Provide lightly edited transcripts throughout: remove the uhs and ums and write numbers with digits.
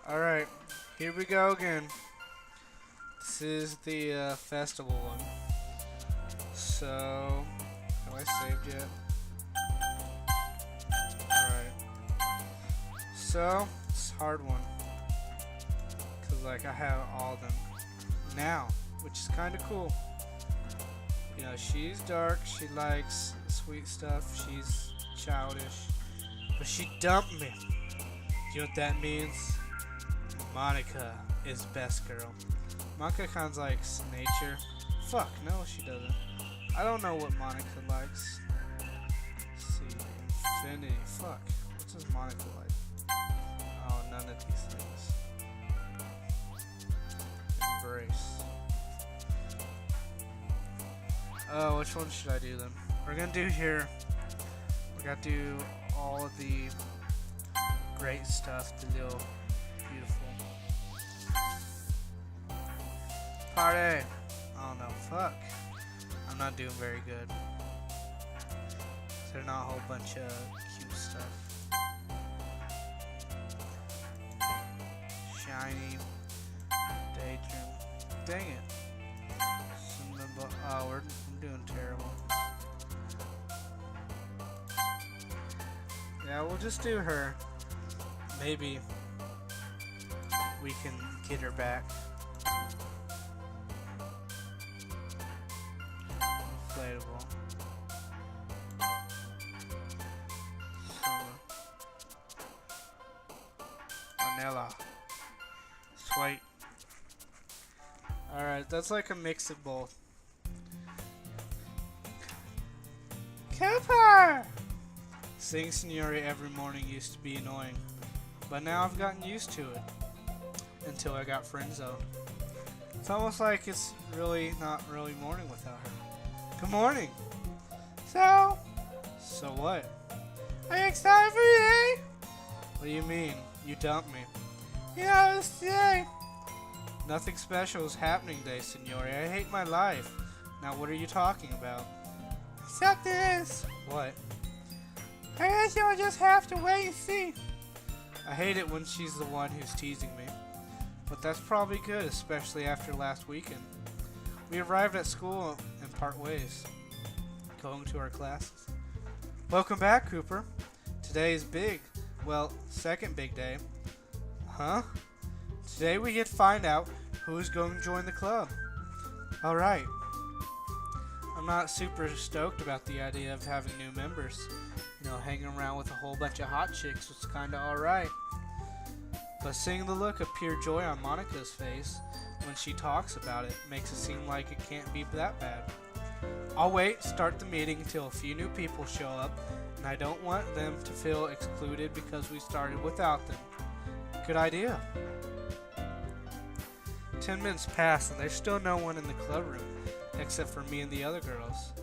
Alright, here we go again. This is the festival one. So, have I saved yet? Alright. So, it's a hard one. Cause like I have all of them now, which is kinda cool. You know, she's dark, she likes sweet stuff, she's childish. But she dumped me. You know what that means? Monica is best girl. Monica kinda likes nature. Fuck, no she doesn't. I don't know what Monica likes. Let's see, infinity. Fuck. What does Monica like? Oh, none of these things. Embrace. Oh, which one should I do then? We're gonna do here. We gotta do all of the great stuff, the little beautiful. Party! Oh no, fuck. I'm not doing very good. There's not a whole bunch of cute stuff. Shiny. Daydream. Dang it. Oh, I'm doing terrible. Yeah, we'll just do her. Maybe we can get her back. Inflatable. Summer. Vanilla. Sweet. Alright, that's like a mix of both. Cooper! Seeing Signori every morning used to be annoying, but now I've gotten used to it. Until I got friend zoned. It's almost like it's really not really morning without her. Good morning! So what? Are you excited for today? What do you mean? You dumped me. You know, it's today. Nothing special is happening today, Signori. I hate my life. Now what are you talking about? Except this. What? I guess you'll just have to wait and see. I hate it when she's the one who's teasing me. But that's probably good, especially after last weekend. We arrived at school and part ways. Going to our classes. Welcome back, Cooper. Today is big. Well, second big day. Huh? Today we get to find out who's going to join the club. Alright. I'm not super stoked about the idea of having new members. You know, hanging around with a whole bunch of hot chicks was kinda alright. But seeing the look of pure joy on Monica's face when she talks about it makes it seem like it can't be that bad. I'll wait, start the meeting until a few new people show up, and I don't want them to feel excluded because we started without them. Good idea. 10 minutes pass and there's still no one in the club room, except for me and the other girls.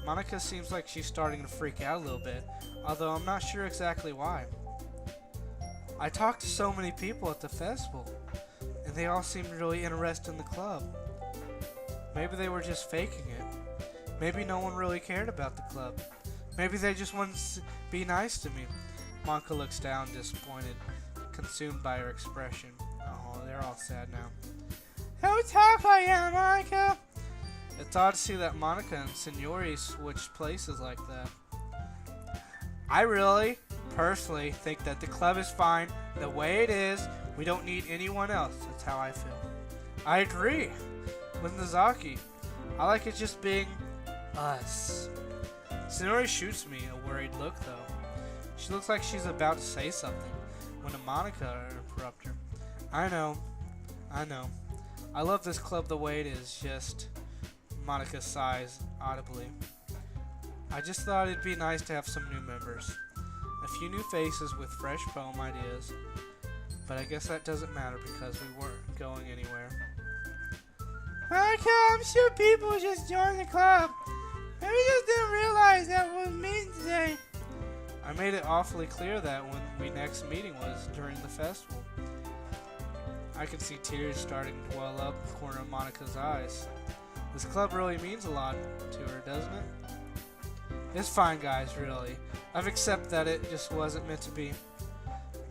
Monica seems like she's starting to freak out a little bit, although I'm not sure exactly why. I talked to so many people at the festival, and they all seemed really interested in the club. Maybe they were just faking it. Maybe no one really cared about the club. Maybe they just wanted to be nice to me. Monica looks down, disappointed, consumed by her expression. Oh, they're all sad now. Don't talk like that, Monica! It's odd to see that Monica and Signori switched places like that. I really, personally, think that the club is fine the way it is. We don't need anyone else. That's how I feel. I agree with Nozaki. I like it just being us. Signori shoots me a worried look, though. She looks like she's about to say something when a Monica interrupts her. I know. I love this club the way it is, just... Monica sighs audibly. I just thought it'd be nice to have some new members. A few new faces with fresh poem ideas. But I guess that doesn't matter because we weren't going anywhere. Monica, I'm sure people just joined the club. Maybe just didn't realize that was meeting today. I made it awfully clear that when we next meeting was during the festival. I could see tears starting to well up the corner of Monica's eyes. This club really means a lot to her, doesn't it? It's fine, guys, really. I've accepted that it just wasn't meant to be.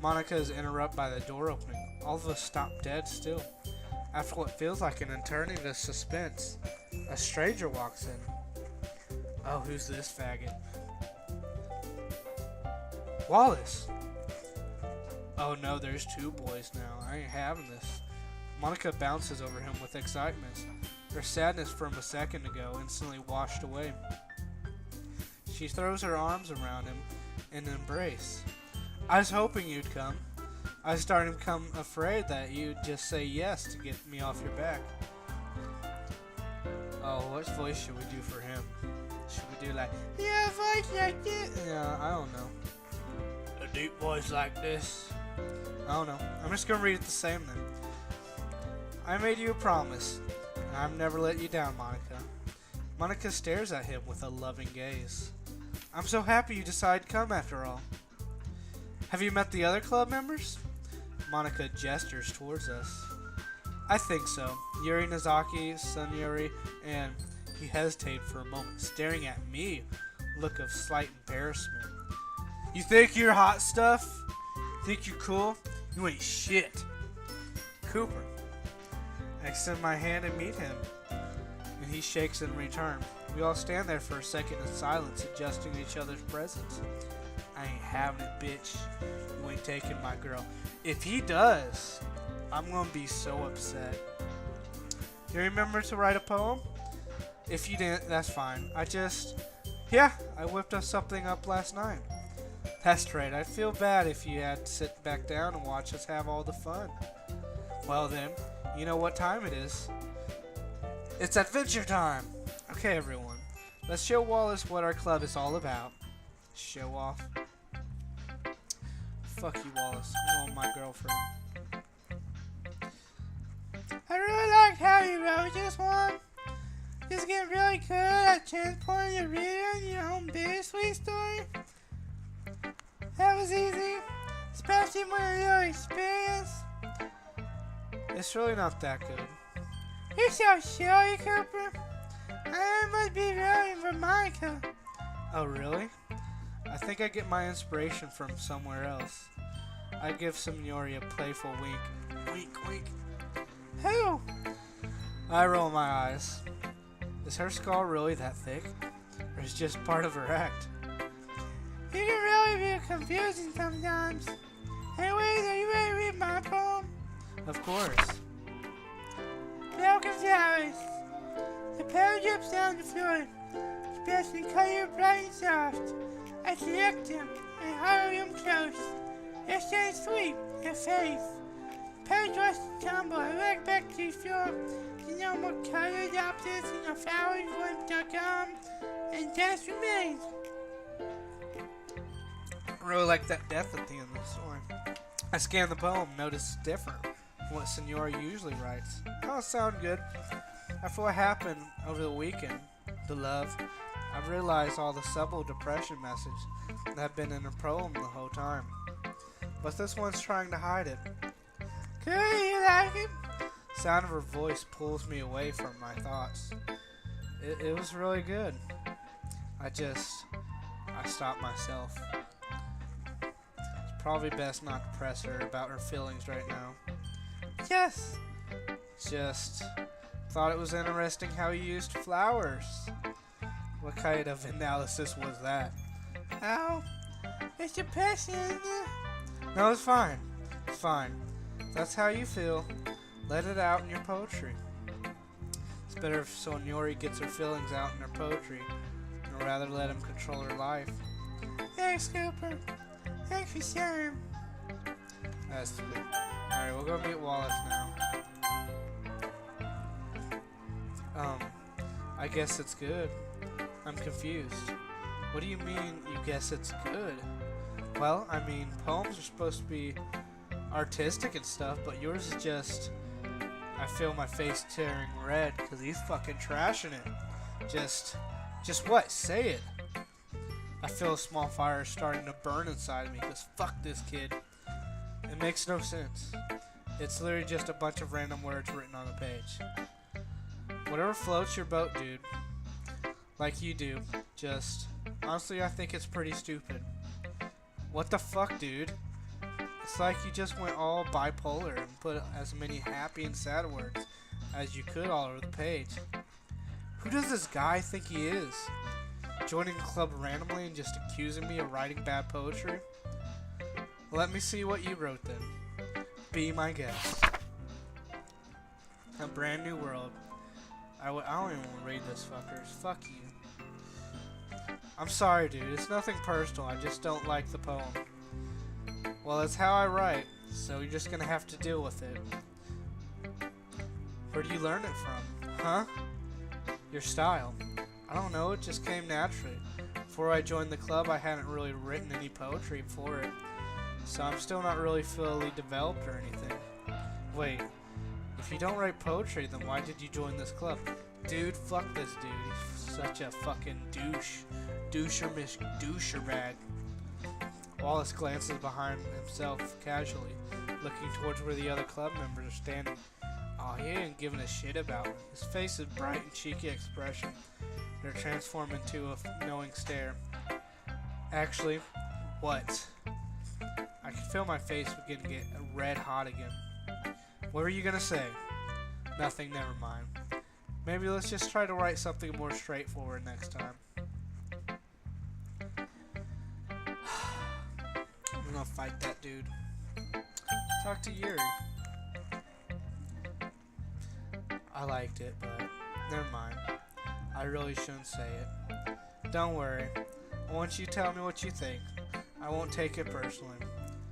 Monica is interrupted by the door opening. All of us stop dead still. After what feels like an eternity of suspense, a stranger walks in. Oh, who's this faggot? Wallace! Oh no, there's two boys now. I ain't having this. Monica bounces over him with excitement. Her sadness from a second ago instantly washed away. She throws her arms around him in an embrace. I was hoping you'd come. I was starting to become afraid that you'd just say yes to get me off your back. Oh, what voice should we do for him? Should we do like, yeah, voice like this? Yeah, I don't know. A deep voice like this? I don't know. I'm just gonna read it the same then. I made you a promise, and I've never let you down, Monica. Monica stares at him with a loving gaze. I'm so happy you decided to come after all. Have you met the other club members? Monica gestures towards us. I think so. Yuri Nozaki, Sun Yuri, and he hesitated for a moment, staring at me, look of slight embarrassment. You think you're hot stuff? Think you're cool? You ain't shit. Cooper. I extend my hand and meet him, and he shakes in return. We all stand there for a second in silence, adjusting to each other's presence. I ain't having it, bitch. You ain't taking my girl. If he does, I'm gonna be so upset. You remember to write a poem? If you didn't, that's fine. I whipped us something up last night. That's right. I'd feel bad if you had to sit back down and watch us have all the fun. Well then, you know what time it is. It's adventure time! Okay, everyone. Let's show Wallace what our club is all about. Show off. Fuck you, Wallace. I want my girlfriend. I really liked how you wrote this one. Just get really good at transporting your reader in your own bittersweet story. That was easy, especially when you're experienced. It's really not that good. You're so silly, Cooper. I must be rooting for Monica. Oh, really? I think I get my inspiration from somewhere else. I give Yuri a playful wink. Wink, wink. Who? I roll my eyes. Is her skull really that thick? Or is it just part of her act? You can really be confusing sometimes. Anyways, are you ready to read my poem? Of course. Broken flowers. The petal drips down the floor, especially color bright and soft. I select them and huddle them close. They're so sweet and faith. Petals rust and tumble. I look back to the floor. The normal colored opposites and the flowers once are gone, and just remains. I really like that death at the end of the story. I scanned the poem, noticed it's different from what Senora usually writes. Oh, it sounded good. After what happened over the weekend, the love, I've realized all the subtle depression message that have been in her poem the whole time. But this one's trying to hide it. Could you like it? The sound of her voice pulls me away from my thoughts. It was really good. I stopped myself. It's probably best not to press her about her feelings right now. Yes. Just thought it was interesting how you used flowers. What kind of analysis was that? Oh, it's depressing, isn't it? No, it's fine. It's fine. If that's how you feel, let it out in your poetry. It's better if Sonori gets her feelings out in her poetry, and rather let him control her life. Thanks, Cooper. Thanks for sharing. That's sweet. Alright, we'll go meet Wallace now. I guess it's good. I'm confused. What do you mean, you guess it's good? Well, I mean, poems are supposed to be artistic and stuff, but yours is just... I feel my face tearing red because he's fucking trashing it. Just what? Say it. I feel a small fire starting to burn inside of me because fuck this kid. It makes no sense. It's literally just a bunch of random words written on a page. Whatever floats your boat, dude. Like you do. Honestly, I think it's pretty stupid. What the fuck, dude? It's like you just went all bipolar and put as many happy and sad words as you could all over the page. Who does this guy think he is? Joining a club randomly and just accusing me of writing bad poetry? Let me see what you wrote then. Be my guest. A brand new world. I don't even want to read this, fuckers. Fuck you. I'm sorry, dude. It's nothing personal. I just don't like the poem. Well, that's how I write, so you're just gonna have to deal with it. Where do you learn it from? Huh? Your style. I don't know, it just came naturally. Before I joined the club, I hadn't really written any poetry for it, so I'm still not really fully developed or anything. Wait, if you don't write poetry, then why did you join this club? Dude, fuck this dude. He's such a fucking douche. Doucher bag. Wallace glances behind himself casually, looking towards where the other club members are standing. Aw, he ain't giving a shit about me. His face is bright and cheeky expression. They're transformed into a knowing stare. Actually, what? I can feel my face begin to get red hot again. What were you gonna say? Nothing, never mind. Maybe let's just try to write something more straightforward next time. I'm gonna fight that dude. Talk to Yuri. I liked it, but never mind. I really shouldn't say it. Don't worry. Once you tell me what you think, I won't take it personally.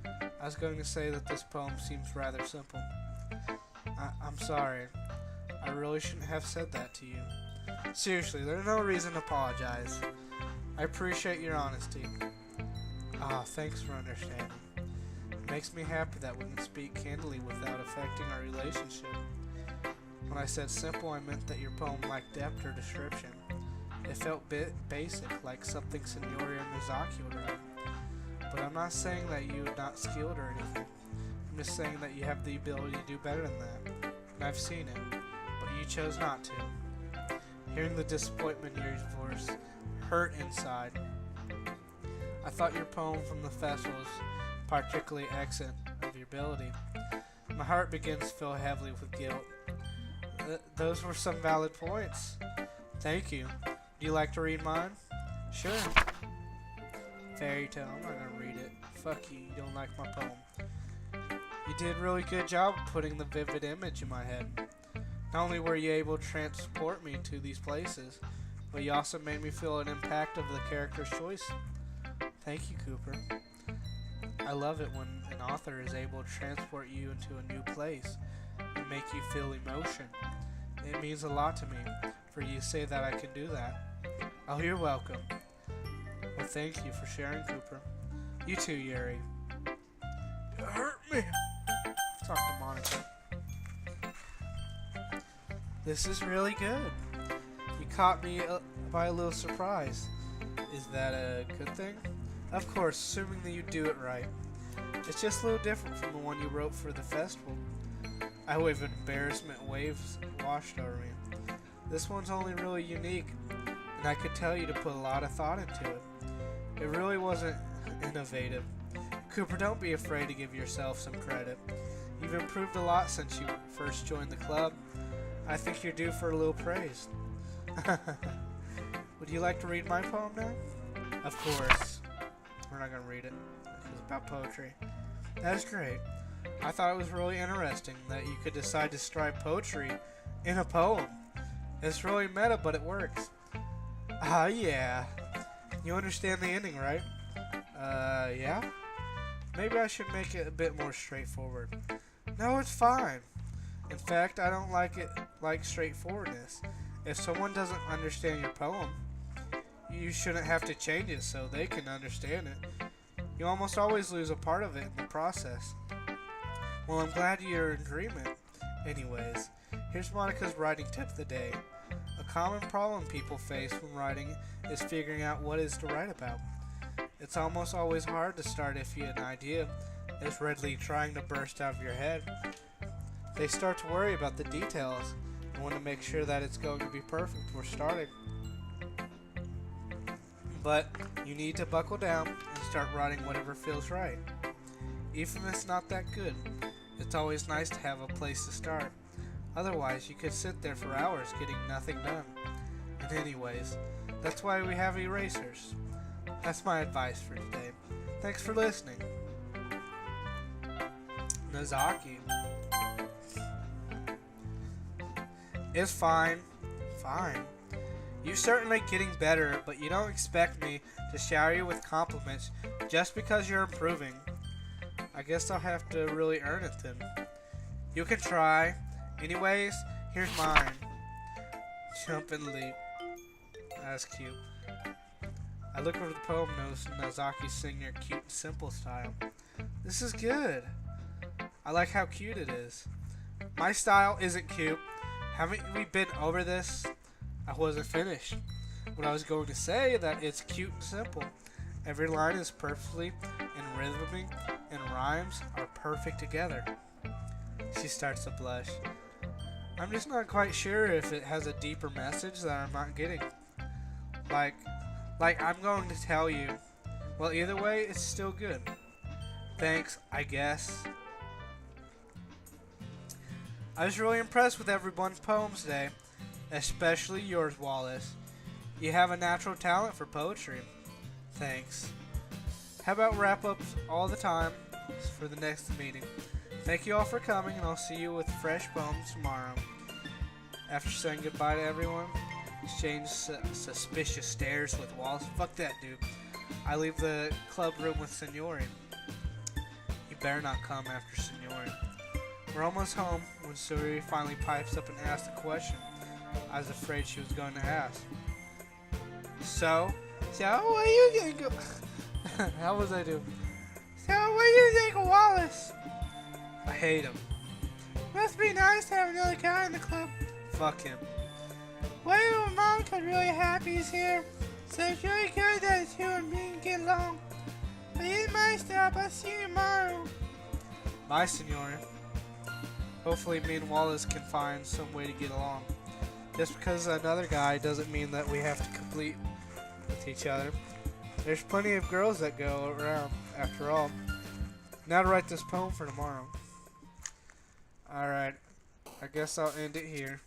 I was going to say that this poem seems rather simple. I'm sorry. I really shouldn't have said that to you. Seriously, there's no reason to apologize. I appreciate your honesty. Thanks for understanding. It makes me happy that we can speak candidly without affecting our relationship. When I said simple, I meant that your poem lacked depth or description. It felt basic, like something Signori and Mizaki would write. But I'm not saying that you're not skilled or anything. I'm just saying that you have the ability to do better than that. And I've seen it, but you chose not to. Hearing the disappointment in Yuri's voice hurt inside. I thought your poem from the festival was particularly excellent of your ability. My heart begins to fill heavily with guilt. Those were some valid points. Thank you. Do you like to read mine? Sure. Fairy tale. I'm not gonna read it. Fuck you. You don't like my poem. You did a really good job of putting the vivid image in my head. Not only were you able to transport me to these places, but you also made me feel an impact of the character's choice. Thank you, Cooper. I love it when an author is able to transport you into a new place and make you feel emotion. It means a lot to me for you to say that I can do that. Oh, you're welcome. Well, thank you for sharing, Cooper. You too, Yuri. You hurt me. Talk to Monica. This is really good. You caught me by a little surprise. Is that a good thing? Of course, assuming that you do it right. It's just a little different from the one you wrote for the festival. I wave embarrassment waves washed over me. This one's only really unique, and I could tell you to put a lot of thought into it. It really wasn't innovative. Cooper, don't be afraid to give yourself some credit. You've improved a lot since you first joined the club. I think you're due for a little praise. Would you like to read my poem now? Of course. We're not going to read it. It's about poetry. That is great. I thought it was really interesting that you could decide to strike poetry in a poem. It's really meta, but it works. Yeah. You understand the ending, right? Yeah? Maybe I should make it a bit more straightforward. No, it's fine. In fact, I don't like straightforwardness. If someone doesn't understand your poem, you shouldn't have to change it so they can understand it. You almost always lose a part of it in the process. Well, I'm glad you're in agreement. Anyways, here's Monica's writing tip of the day. A common problem people face when writing is figuring out what is to write about. It's almost always hard to start if an idea is readily trying to burst out of your head. They start to worry about the details and want to make sure that it's going to be perfect before starting. But you need to buckle down and start writing whatever feels right. even if it's not that good. It's always nice to have a place to start. Otherwise, you could sit there for hours getting nothing done. And anyways, that's why we have erasers. That's my advice for today. Thanks for listening. Nozaki. It's fine. Fine. You're certainly getting better, but you don't expect me to shower you with compliments just because you're improving. I guess I'll have to really earn it then. You can try. Anyways, here's mine. Jump and leap. That's cute. I look over the poem notes and Nozaki sing your cute and simple style. This is good. I like how cute it is. My style isn't cute. Haven't we been over this? I wasn't finished. What I was going to say that it's cute and simple. Every line is perfectly and rhythmic and rhymes are perfect together. She starts to blush. I'm just not quite sure if it has a deeper message that I'm not getting. Like I'm going to tell you. Well, either way, it's still good. Thanks, I guess. I was really impressed with everyone's poems today, especially yours, Wallace. You have a natural talent for poetry. Thanks. How about wrap up all the time for the next meeting? Thank you all for coming, and I'll see you with fresh poems tomorrow. After saying goodbye to everyone, exchange suspicious stares with Wallace. Fuck that dude. I leave the club room with Signori. You better not come after Signori. We're almost home when Suri finally pipes up and asks a question I was afraid she was going to ask. So what do you think of... How was I doing? So, what do you think of Wallace? I hate him. Must be nice to have another guy in the club. Fuck him. Well, Monica's really happy he's here, so it's really good that the two and me can get along. But here's my stop. I'll see you tomorrow. Bye, Signora. Hopefully me and Wallace can find some way to get along. Just because another guy doesn't mean that we have to complete with each other. There's plenty of girls that go around, after all. Now to write this poem for tomorrow. Alright, I guess I'll end it here.